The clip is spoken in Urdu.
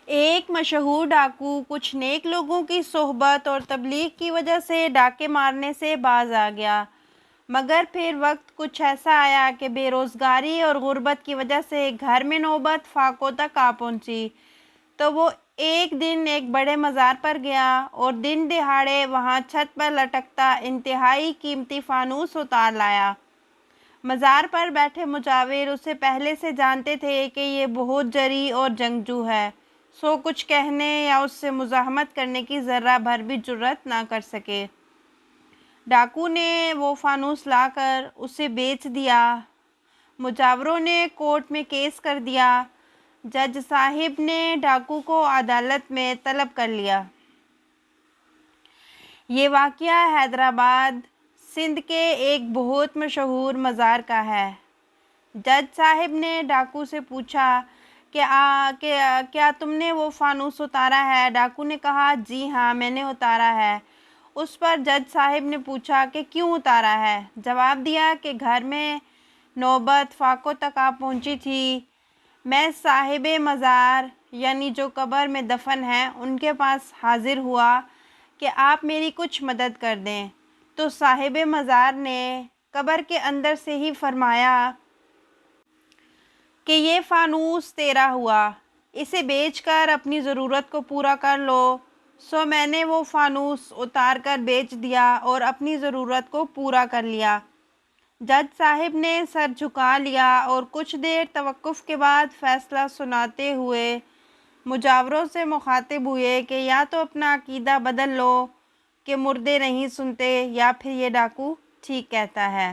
ایک مشہور ڈاکو کچھ نیک لوگوں کی صحبت اور تبلیغ کی وجہ سے ڈاکے مارنے سے باز آ گیا، مگر پھر وقت کچھ ایسا آیا کہ بے روزگاری اور غربت کی وجہ سے گھر میں نوبت فاقوں تک آ پہنچی۔ تو وہ ایک دن ایک بڑے مزار پر گیا اور دن دہاڑے وہاں چھت پر لٹکتا انتہائی قیمتی فانوس اتار لایا۔ مزار پر بیٹھے مجاور اسے پہلے سے جانتے تھے کہ یہ بہت جری اور جنگجو ہے، سو کچھ کہنے یا اس سے مزاحمت کرنے کی ذرہ بھر بھی جرأت نہ کر سکے۔ ڈاکو نے وہ فانوس لا کر اسے بیچ دیا۔ مجاوروں نے کورٹ میں کیس کر دیا۔ جج صاحب نے ڈاکو کو عدالت میں طلب کر لیا۔ یہ واقعہ حیدرآباد، سندھ کے ایک بہت مشہور مزار کا ہے۔ جج صاحب نے ڈاکو سے پوچھا کہ کیا تم نے وہ فانوس اتارا ہے؟ ڈاکو نے کہا، جی ہاں، میں نے اتارا ہے۔ اس پر جج صاحب نے پوچھا کہ کیوں اتارا ہے؟ جواب دیا کہ گھر میں نوبت فاقوں تک آ پہنچی تھی۔ میں صاحب مزار یعنی جو قبر میں دفن ہیں ان کے پاس حاضر ہوا کہ آپ میری کچھ مدد کر دیں، تو صاحب مزار نے قبر کے اندر سے ہی فرمایا کہ یہ فانوس تیرا ہوا، اسے بیچ کر اپنی ضرورت کو پورا کر لو۔ سو میں نے وہ فانوس اتار کر بیچ دیا اور اپنی ضرورت کو پورا کر لیا۔ جج صاحب نے سر جھکا لیا اور کچھ دیر توقف کے بعد فیصلہ سناتے ہوئے مجاوروں سے مخاطب ہوئے کہ یا تو اپنا عقیدہ بدل لو کہ مردے نہیں سنتے، یا پھر یہ ڈاکو ٹھیک کہتا ہے۔